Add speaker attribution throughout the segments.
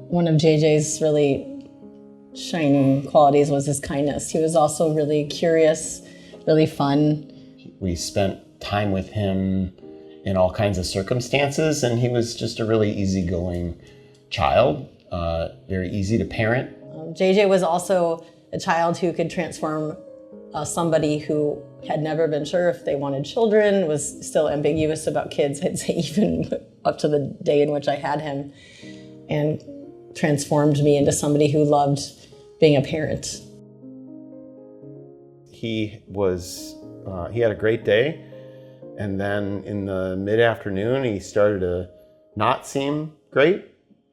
Speaker 1: One of JJ's really shining qualities was his kindness. He was also really curious, really fun.
Speaker 2: We spent time with him in all kinds of circumstances, and he was just a really easygoing child, very easy to parent.
Speaker 1: JJ was also a child who could transform somebody who had never been sure if they wanted children, was still ambiguous about kids, I'd say even up to the day in which I had him, and transformed me into somebody who loved being a parent.
Speaker 2: He had a great day, and then in the mid-afternoon he started to not seem great,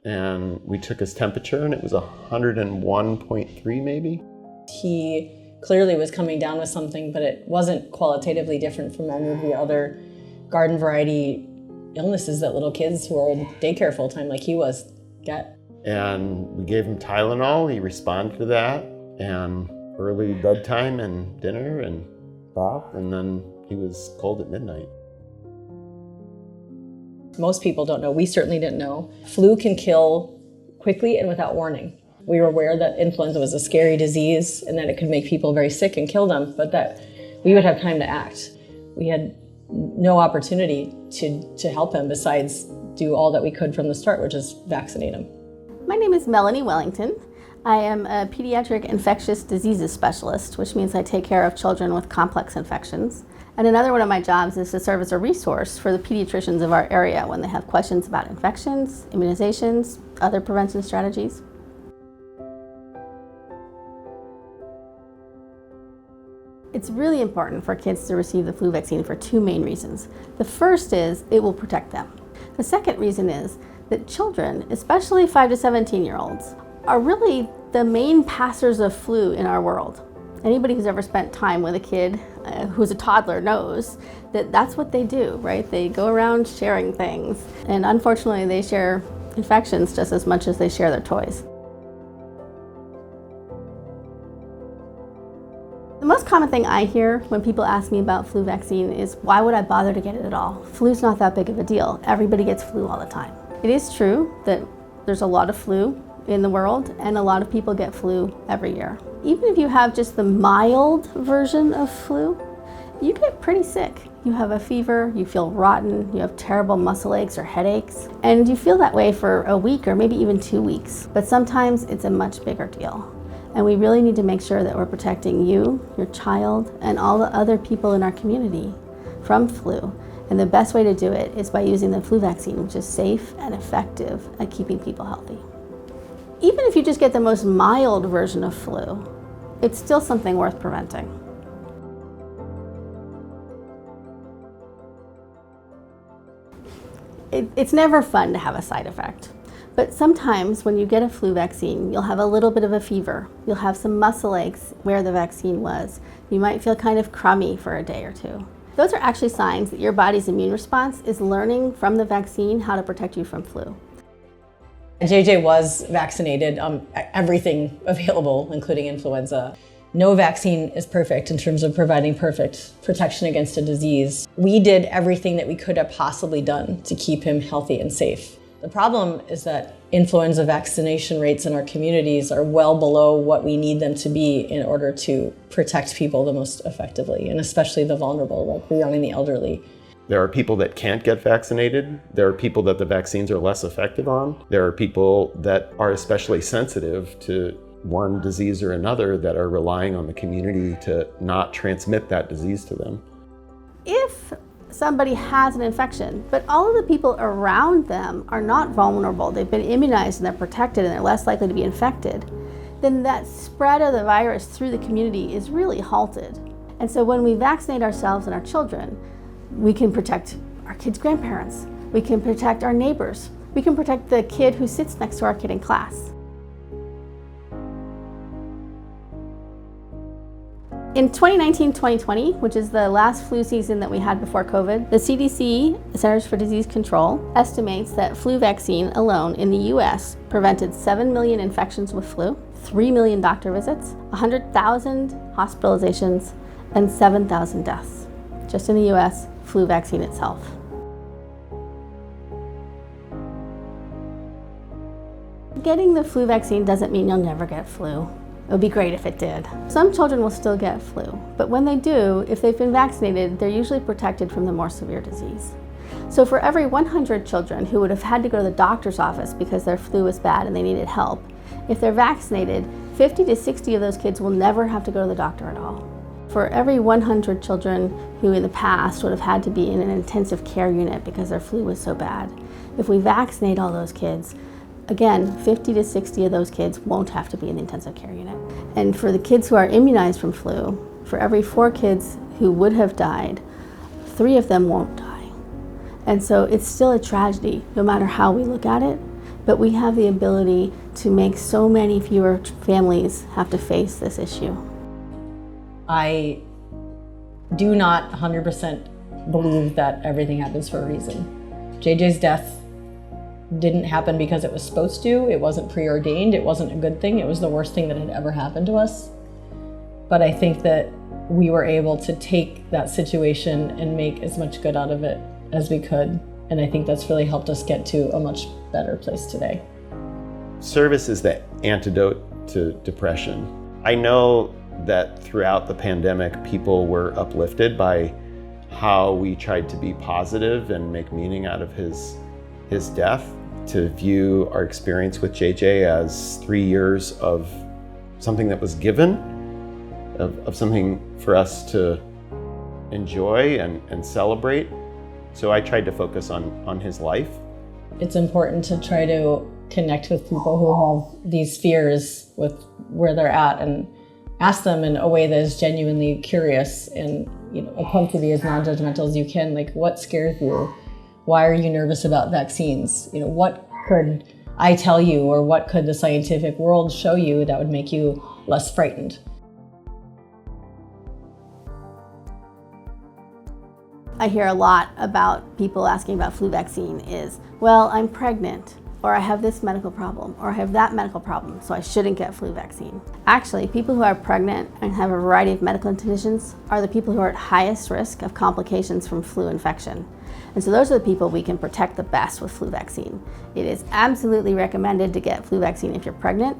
Speaker 2: and we took his temperature and it was 101.3 maybe.
Speaker 1: He clearly was coming down with something, but it wasn't qualitatively different from any of the other garden variety illnesses that little kids who are in daycare full-time like he was get.
Speaker 2: And we gave him Tylenol, he responded to that, and early bedtime and dinner and bath, and then he was cold at midnight.
Speaker 1: Most people don't know, we certainly didn't know. Flu can kill quickly and without warning. We were aware that influenza was a scary disease and that it could make people very sick and kill them, but that we would have time to act. We had no opportunity to help him besides do all that we could from the start, which is vaccinate him.
Speaker 3: My name is Melanie Wellington. I am a pediatric infectious diseases specialist, which means I take care of children with complex infections. And another one of my jobs is to serve as a resource for the pediatricians of our area when they have questions about infections, immunizations, other prevention strategies. It's really important for kids to receive the flu vaccine for two main reasons. The first is it will protect them. The second reason is that children, especially 5 to 17-year-olds, are really the main passers of flu in our world. Anybody who's ever spent time with a kid who's a toddler knows that that's what they do, right? They go around sharing things, and unfortunately they share infections just as much as they share their toys. The most common thing I hear when people ask me about flu vaccine is, why would I bother to get it at all? Flu's not that big of a deal. Everybody gets flu all the time. It is true that there's a lot of flu in the world, and a lot of people get flu every year. Even if you have just the mild version of flu, you get pretty sick. You have a fever, you feel rotten, you have terrible muscle aches or headaches, and you feel that way for a week or maybe even 2 weeks. But sometimes it's a much bigger deal. And we really need to make sure that we're protecting you, your child, and all the other people in our community from flu. And the best way to do it is by using the flu vaccine, which is safe and effective at keeping people healthy. Even if you just get the most mild version of flu, it's still something worth preventing. It's never fun to have a side effect. But sometimes when you get a flu vaccine, you'll have a little bit of a fever. You'll have some muscle aches where the vaccine was. You might feel kind of crummy for a day or two. Those are actually signs that your body's immune response is learning from the vaccine how to protect you from flu.
Speaker 1: JJ was vaccinated, everything available, including influenza. No vaccine is perfect in terms of providing perfect protection against a disease. We did everything that we could have possibly done to keep him healthy and safe. The problem is that influenza vaccination rates in our communities are well below what we need them to be in order to protect people the most effectively, and especially the vulnerable, like the young and the elderly.
Speaker 2: There are people that can't get vaccinated. There are people that the vaccines are less effective on. There are people that are especially sensitive to one disease or another that are relying on the community to not transmit that disease to them.
Speaker 3: If somebody has an infection, but all of the people around them are not vulnerable, they've been immunized and they're protected and they're less likely to be infected, then that spread of the virus through the community is really halted. And so when we vaccinate ourselves and our children, we can protect our kids' grandparents, we can protect our neighbors, we can protect the kid who sits next to our kid in class. In 2019-2020, which is the last flu season that we had before COVID, the CDC, Centers for Disease Control, estimates that flu vaccine alone in the US prevented 7 million infections with flu, 3 million doctor visits, 100,000 hospitalizations, and 7,000 deaths. Just in the US, flu vaccine itself. Getting the flu vaccine doesn't mean you'll never get flu. It would be great if it did. Some children will still get flu, but when they do, if they've been vaccinated, they're usually protected from the more severe disease. So for every 100 children who would have had to go to the doctor's office because their flu was bad and they needed help, if they're vaccinated, 50 to 60 of those kids will never have to go to the doctor at all. For every 100 children who in the past would have had to be in an intensive care unit because their flu was so bad, if we vaccinate all those kids, again, 50 to 60 of those kids won't have to be in the intensive care unit. And for the kids who are immunized from flu, for every 4 kids who would have died, 3 of them won't die. And so it's still a tragedy, no matter how we look at it, but we have the ability to make so many fewer families have to face this issue.
Speaker 1: I do not 100% believe that everything happens for a reason. JJ's death didn't happen because it was supposed to. It wasn't preordained. It wasn't a good thing. It was the worst thing that had ever happened to us. But I think that we were able to take that situation and make as much good out of it as we could. And I think that's really helped us get to a much better place today.
Speaker 2: Service is the antidote to depression. I know that throughout the pandemic, people were uplifted by how we tried to be positive and make meaning out of his death, to view our experience with JJ as 3 years of something that was given, of something for us to enjoy and celebrate. So I tried to focus on his life.
Speaker 1: It's important to try to connect with people who have these fears with where they're at and ask them in a way that is genuinely curious and attempt to be as non-judgmental as you can. Like, what scares you? Why are you nervous about vaccines? What could I tell you, or what could the scientific world show you that would make you less frightened?
Speaker 3: I hear a lot about people asking about flu vaccine is, well, I'm pregnant, or I have this medical problem, or I have that medical problem, so I shouldn't get flu vaccine. Actually, people who are pregnant and have a variety of medical conditions are the people who are at highest risk of complications from flu infection. And so those are the people we can protect the best with flu vaccine. It is absolutely recommended to get flu vaccine if you're pregnant.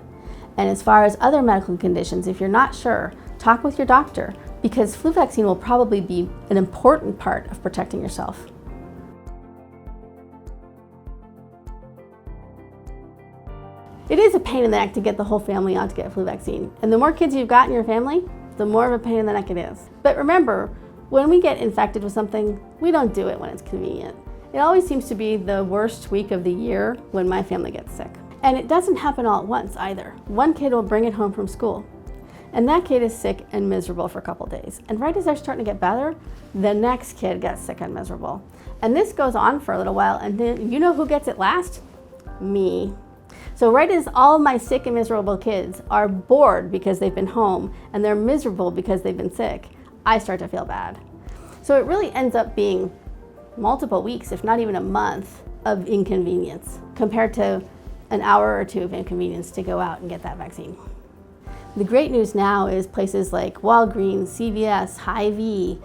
Speaker 3: And as far as other medical conditions, if you're not sure, talk with your doctor, because flu vaccine will probably be an important part of protecting yourself. It is a pain in the neck to get the whole family on to get flu vaccine. And the more kids you've got in your family, the more of a pain in the neck it is. But remember, when we get infected with something, we don't do it when it's convenient. It always seems to be the worst week of the year when my family gets sick. And it doesn't happen all at once either. One kid will bring it home from school, and that kid is sick and miserable for a couple days. And right as they're starting to get better, the next kid gets sick and miserable. And this goes on for a little while, and then you know who gets it last? Me. So right as all my sick and miserable kids are bored because they've been home and they're miserable because they've been sick, I start to feel bad. So it really ends up being multiple weeks, if not even a month, of inconvenience compared to an hour or 2 of inconvenience to go out and get that vaccine. The great news now is places like Walgreens, CVS, Hy-Vee,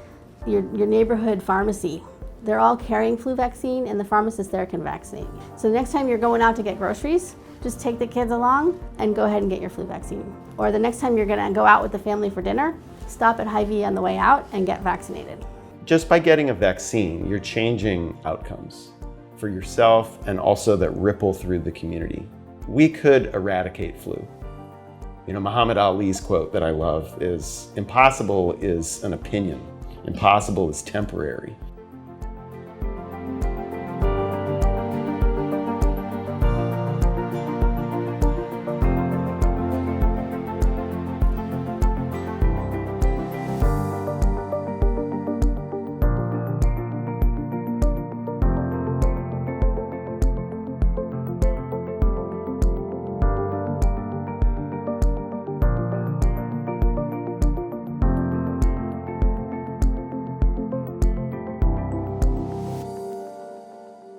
Speaker 3: your neighborhood pharmacy, they're all carrying flu vaccine, and the pharmacist there can vaccinate. So the next time you're going out to get groceries, just take the kids along and go ahead and get your flu vaccine. Or the next time you're gonna go out with the family for dinner, stop at Hy-Vee on the way out and get vaccinated.
Speaker 2: Just by getting a vaccine, you're changing outcomes for yourself and also that ripple through the community. We could eradicate flu. Muhammad Ali's quote that I love is, "Impossible is an opinion. Impossible is temporary."